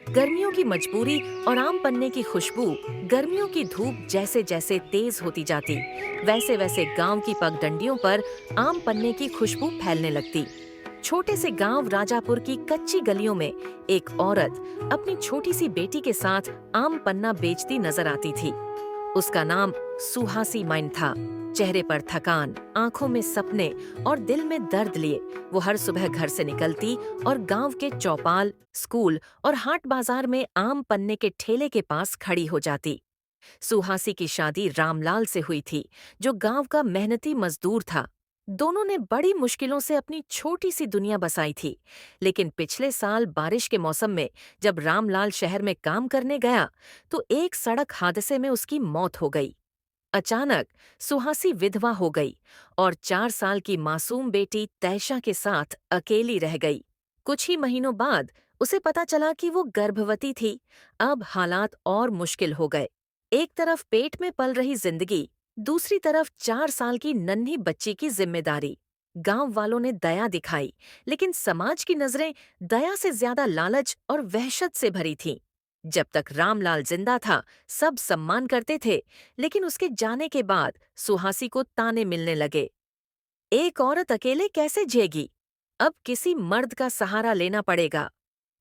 गर्मियों की मजबूरी और आम पन्ने की खुशबू। गर्मियों की धूप जैसे जैसे तेज होती जाती, वैसे वैसे गांव की पगडंडियों पर आम पन्ने की खुशबू फैलने लगती। छोटे से गांव राजापुर की कच्ची गलियों में एक औरत अपनी छोटी सी बेटी के साथ आम पन्ना बेचती नजर आती थी। उसका नाम सुहासी माइन था। चेहरे पर थकान, आंखों में सपने और दिल में दर्द लिए वो हर सुबह घर से निकलती और गांव के चौपाल, स्कूल और हाट बाजार में आम पन्ने के ठेले के पास खड़ी हो जाती। सुहासी की शादी रामलाल से हुई थी, जो गांव का मेहनती मजदूर था। दोनों ने बड़ी मुश्किलों से अपनी छोटी सी दुनिया बसाई थी। लेकिन पिछले साल बारिश के मौसम में जब रामलाल शहर में काम करने गया, तो एक सड़क हादसे में उसकी मौत हो गई। अचानक सुहासी विधवा हो गई और 4 साल की मासूम बेटी तैशा के साथ अकेली रह गई। कुछ ही महीनों बाद उसे पता चला कि वो गर्भवती थी। अब हालात और मुश्किल हो गए। एक तरफ पेट में पल रही जिंदगी, दूसरी तरफ 4 साल की नन्ही बच्ची की जिम्मेदारी। गांव वालों ने दया दिखाई, लेकिन समाज की नजरें दया से ज्यादा लालच और वहशत से भरी थीं। जब तक रामलाल जिंदा था, सब सम्मान करते थे, लेकिन उसके जाने के बाद सुहासी को ताने मिलने लगे। एक औरत अकेले कैसे जिएगी? अब किसी मर्द का सहारा लेना पड़ेगा।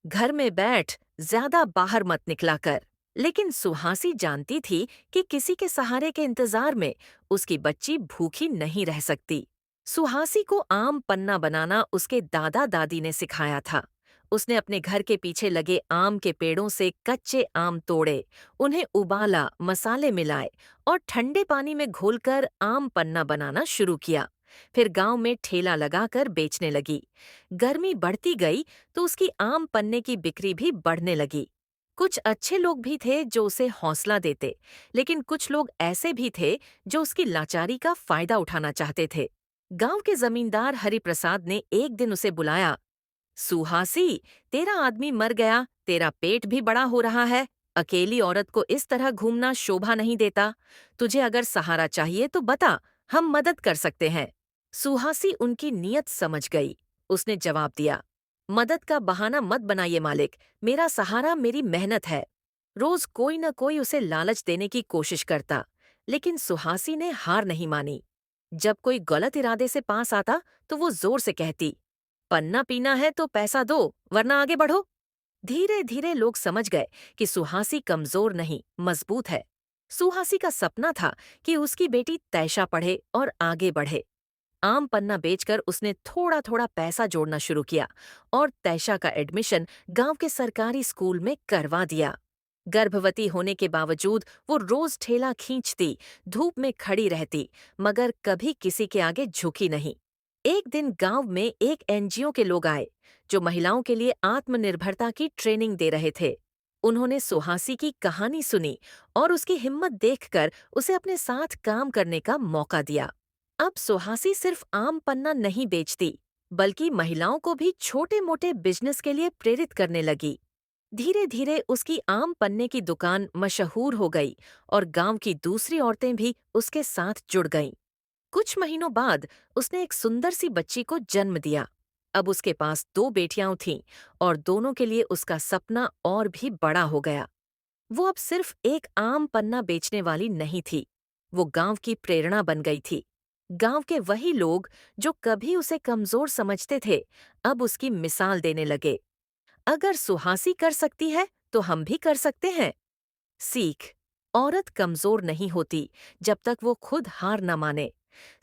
घर में बैठ, ज्यादा बाहर मत निकला कर। लेकिन सुहासी जानती थी कि किसी के सहारे के इंतजार में उसकी बच्ची भूखी नहीं रह सकती। सुहासी को आम पन्ना बनाना उसके दादा दादी ने सिखाया था। उसने अपने घर के पीछे लगे आम के पेड़ों से कच्चे आम तोड़े, उन्हें उबाला, मसाले मिलाए और ठंडे पानी में घोलकर आम पन्ना बनाना शुरू किया। फिर गांव में ठेला लगाकर बेचने लगी। गर्मी बढ़ती गई तो उसकी आम पन्ने की बिक्री भी बढ़ने लगी। कुछ अच्छे लोग भी थे जो उसे हौसला देते, लेकिन कुछ लोग ऐसे भी थे जो उसकी लाचारी का फायदा उठाना चाहते थे। गांव के जमींदार हरिप्रसाद ने एक दिन उसे बुलाया। सुहासी, तेरा आदमी मर गया, तेरा पेट भी बड़ा हो रहा है। अकेली औरत को इस तरह घूमना शोभा नहीं देता। तुझे अगर सहारा चाहिए तो बता, हम मदद कर सकते हैं। सुहासी उनकी नीयत समझ गई। उसने जवाब दिया, मदद का बहाना मत बनाइए मालिक, मेरा सहारा मेरी मेहनत है। रोज कोई न कोई उसे लालच देने की कोशिश करता, लेकिन सुहासी ने हार नहीं मानी। जब कोई गलत इरादे से पास आता तो वो जोर से कहती, पन्ना पीना है तो पैसा दो, वरना आगे बढ़ो। धीरे धीरे लोग समझ गए कि सुहासी कमजोर नहीं, मजबूत है। सुहासी का सपना था कि उसकी बेटी तैशा पढ़े और आगे बढ़े। आम पन्ना बेचकर उसने थोड़ा थोड़ा पैसा जोड़ना शुरू किया और तैशा का एडमिशन गांव के सरकारी स्कूल में करवा दिया। गर्भवती होने के बावजूद वो रोज ठेला खींचती, धूप में खड़ी रहती, मगर कभी किसी के आगे झुकी नहीं। एक दिन गांव में एक एनजीओ के लोग आए, जो महिलाओं के लिए आत्मनिर्भरता की ट्रेनिंग दे रहे थे। उन्होंने सुहासी की कहानी सुनी और उसकी हिम्मत देखकर उसे अपने साथ काम करने का मौका दिया। अब सुहासी सिर्फ आम पन्ना नहीं बेचती, बल्कि महिलाओं को भी छोटे मोटे बिजनेस के लिए प्रेरित करने लगी। धीरे धीरे उसकी आम पन्ने की दुकान मशहूर हो गई और गांव की दूसरी औरतें भी उसके साथ जुड़ गईं। कुछ महीनों बाद उसने एक सुंदर सी बच्ची को जन्म दिया। अब उसके पास 2 बेटियां थीं और दोनों के लिए उसका सपना और भी बड़ा हो गया। वो अब सिर्फ एक आम पन्ना बेचने वाली नहीं थी, वो गांव की प्रेरणा बन गई थी। गांव के वही लोग जो कभी उसे कमजोर समझते थे, अब उसकी मिसाल देने लगे। अगर सुहासी कर सकती है तो हम भी कर सकते हैं। सीख, औरत कमजोर नहीं होती जब तक वो खुद हार न माने।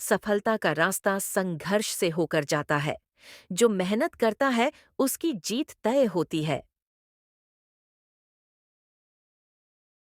सफलता का रास्ता संघर्ष से होकर जाता है। जो मेहनत करता है उसकी जीत तय होती है।